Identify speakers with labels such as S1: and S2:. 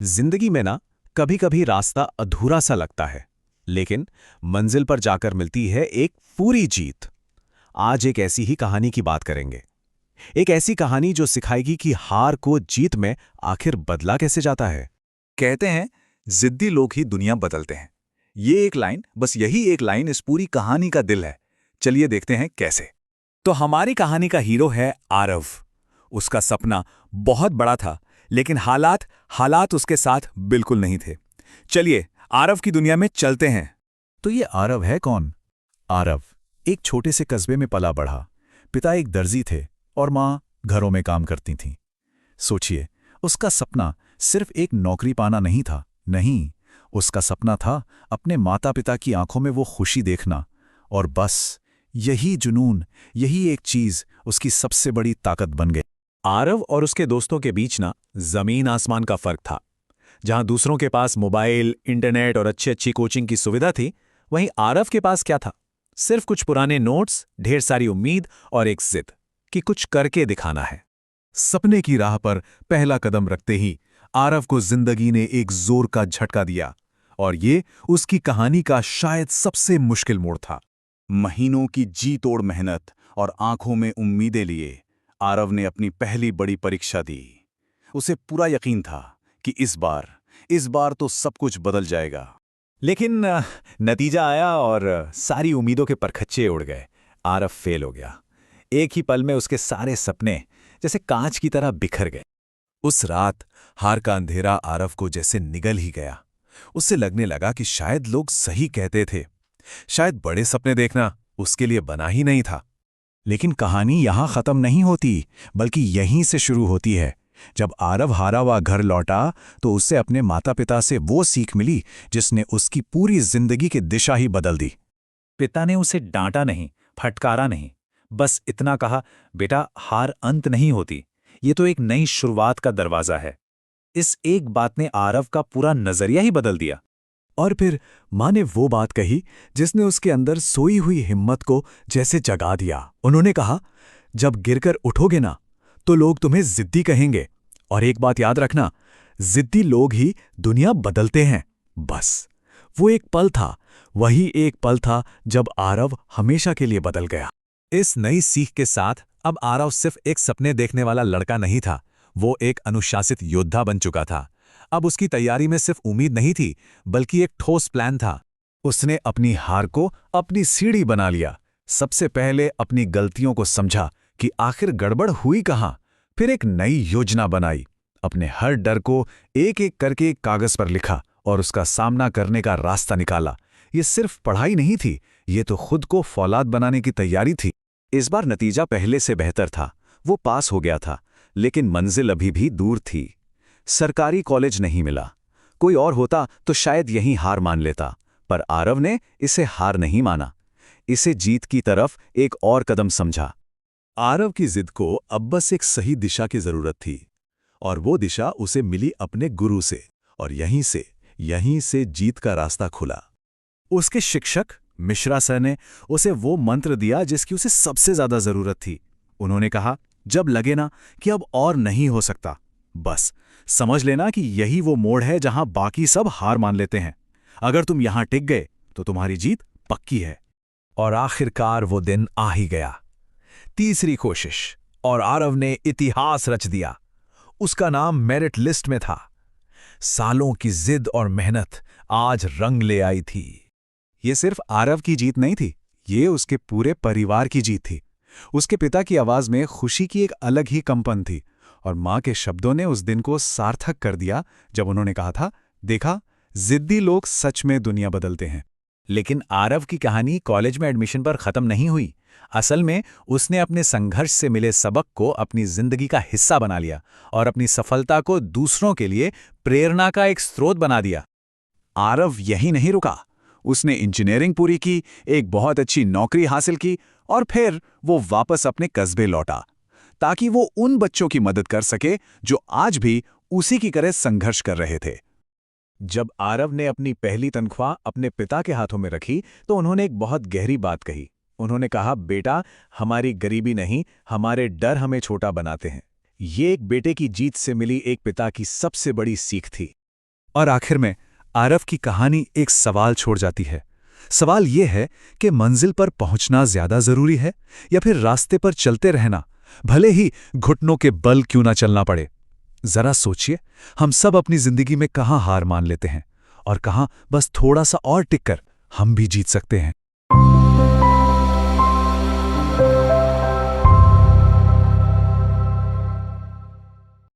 S1: जिंदगी में ना कभी कभी रास्ता अधूरा सा लगता है, लेकिन मंजिल पर जाकर मिलती है एक पूरी जीत। आज एक ऐसी ही कहानी की बात करेंगे। एक ऐसी कहानी जो सिखाएगी कि हार को जीत में आखिर बदला कैसे जाता है।
S2: कहते हैं जिद्दी लोग ही दुनिया बदलते हैं। ये एक लाइन, बस यही एक लाइन इस पूरी कहानी का दिल है। चलिए देखते हैं कैसे। तो हमारी कहानी का हीरो है आरव। उसका सपना बहुत बड़ा था, लेकिन हालात उसके साथ बिल्कुल नहीं थे। चलिए आरव की दुनिया में चलते हैं।
S3: तो ये आरव है कौन? आरव एक छोटे से कस्बे में पला बढ़ा। पिता एक दर्जी थे और माँ घरों में काम करती थीं। सोचिए, उसका सपना सिर्फ एक नौकरी पाना नहीं था। नहीं, उसका सपना था अपने माता पिता की आंखों में वो खुशी देखना। और बस यही जुनून, यही एक चीज उसकी सबसे बड़ी ताकत बन गई।
S1: आरव और उसके दोस्तों के बीच ना जमीन आसमान का फर्क था। जहां दूसरों के पास मोबाइल, इंटरनेट और अच्छी अच्छी कोचिंग की सुविधा थी, वहीं आरव के पास क्या था? सिर्फ कुछ पुराने नोट्स, ढेर सारी उम्मीद और एक जिद कि कुछ करके दिखाना है।
S3: सपने की राह पर पहला कदम रखते ही आरव को जिंदगी ने एक जोर का झटका दिया, और ये उसकी कहानी का शायद सबसे मुश्किल मोड़ था।
S2: महीनों की जी तोड़ मेहनत और आंखों में उम्मीदें लिए आरव ने अपनी पहली बड़ी परीक्षा दी। उसे पूरा यकीन था कि इस बार तो सब कुछ बदल जाएगा।
S1: लेकिन नतीजा आया और सारी उम्मीदों के परखच्चे उड़ गए। आरव फेल हो गया। एक ही पल में उसके सारे सपने जैसे कांच की तरह बिखर गए।
S3: उस रात हार का अंधेरा आरव को जैसे निगल ही गया। उससे लगने लगा कि शायद लोग सही कहते थे। शायद बड़े सपने देखना उसके लिए बना ही नहीं था। लेकिन कहानी यहां खत्म नहीं होती, बल्कि यहीं से शुरू होती है। जब आरव हारा हुआ घर लौटा तो उससे अपने माता पिता से वो सीख मिली जिसने उसकी पूरी जिंदगी की दिशा ही बदल दी।
S2: पिता ने उसे डांटा नहीं, फटकारा नहीं, बस इतना कहा, बेटा हार अंत नहीं होती, ये तो एक नई शुरुआत का दरवाजा है। इस एक बात ने आरव का पूरा नजरिया ही बदल दिया।
S3: और फिर माँ ने वो बात कही जिसने उसके अंदर सोई हुई हिम्मत को जैसे जगा दिया। उन्होंने कहा, जब गिरकर उठोगे ना तो लोग तुम्हें जिद्दी कहेंगे, और एक बात याद रखना, जिद्दी लोग ही दुनिया बदलते हैं। बस वो एक पल था, वही एक पल था जब आरव हमेशा के लिए बदल गया।
S1: इस नई सीख के साथ अब आरव सिर्फ एक सपने देखने वाला लड़का नहीं था, वो एक अनुशासित योद्धा बन चुका था। अब उसकी तैयारी में सिर्फ उम्मीद नहीं थी, बल्कि एक ठोस प्लान था।
S3: उसने अपनी हार को अपनी सीढ़ी बना लिया। सबसे पहले अपनी गलतियों को समझा कि आखिर गड़बड़ हुई कहाँ। फिर एक नई योजना बनाई, अपने हर डर को एक एक करके कागज पर लिखा और उसका सामना करने का रास्ता निकाला। ये सिर्फ पढ़ाई नहीं थी, ये तो खुद को फौलाद बनाने की तैयारी थी।
S2: इस बार नतीजा पहले से बेहतर था। वो पास हो गया था, लेकिन मंजिल अभी भी दूर थी। सरकारी कॉलेज नहीं मिला। कोई और होता तो शायद यहीं हार मान लेता, पर आरव ने इसे हार नहीं माना। इसे जीत की तरफ एक और कदम समझा।
S3: आरव की जिद को अब बस एक सही दिशा की जरूरत थी, और वो दिशा उसे मिली अपने गुरु से। और यहीं से जीत का रास्ता खुला। उसके शिक्षक मिश्रा सर ने उसे वो मंत्र दिया जिसकी उसे सबसे ज्यादा जरूरत थी। उन्होंने कहा, जब लगे ना कि अब और नहीं हो सकता, बस समझ लेना कि यही वो मोड़ है जहां बाकी सब हार मान लेते हैं। अगर तुम यहां टिक गए तो तुम्हारी जीत पक्की है।
S1: और आखिरकार वो दिन आ ही गया। तीसरी कोशिश, और आरव ने इतिहास रच दिया। उसका नाम मेरिट लिस्ट में था। सालों की जिद और मेहनत आज रंग ले आई थी।
S3: ये सिर्फ आरव की जीत नहीं थी, ये उसके पूरे परिवार की जीत थी। उसके पिता की आवाज में खुशी की एक अलग ही कंपन थी, और माँ के शब्दों ने उस दिन को सार्थक कर दिया जब उन्होंने कहा था, देखा, जिद्दी लोग सच में दुनिया बदलते हैं।
S1: लेकिन आरव की कहानी कॉलेज में एडमिशन पर खत्म नहीं हुई। असल में उसने अपने संघर्ष से मिले सबक को अपनी जिंदगी का हिस्सा बना लिया और अपनी सफलता को दूसरों के लिए प्रेरणा का एक स्रोत बना दिया।
S2: आरव यही नहीं रुका। उसने इंजीनियरिंग पूरी की, एक बहुत अच्छी नौकरी हासिल की, और फिर वो वापस अपने कस्बे लौटा ताकि वो उन बच्चों की मदद कर सके जो आज भी उसी की तरह संघर्ष कर रहे थे।
S1: जब आरव ने अपनी पहली तनख्वाह अपने पिता के हाथों में रखी तो उन्होंने एक बहुत गहरी बात कही। उन्होंने कहा, बेटा, हमारी गरीबी नहीं, हमारे डर हमें छोटा बनाते हैं। ये एक बेटे की जीत से मिली एक पिता की सबसे बड़ी सीख थी।
S2: और आखिर में आरव की कहानी एक सवाल छोड़ जाती है। सवाल यह है कि मंजिल पर पहुंचना ज्यादा जरूरी है या फिर रास्ते पर चलते रहना, भले ही घुटनों के बल क्यों ना चलना पड़े। जरा सोचिए, हम सब अपनी जिंदगी में कहां हार मान लेते हैं और कहां बस थोड़ा सा और टिक कर हम भी जीत सकते हैं।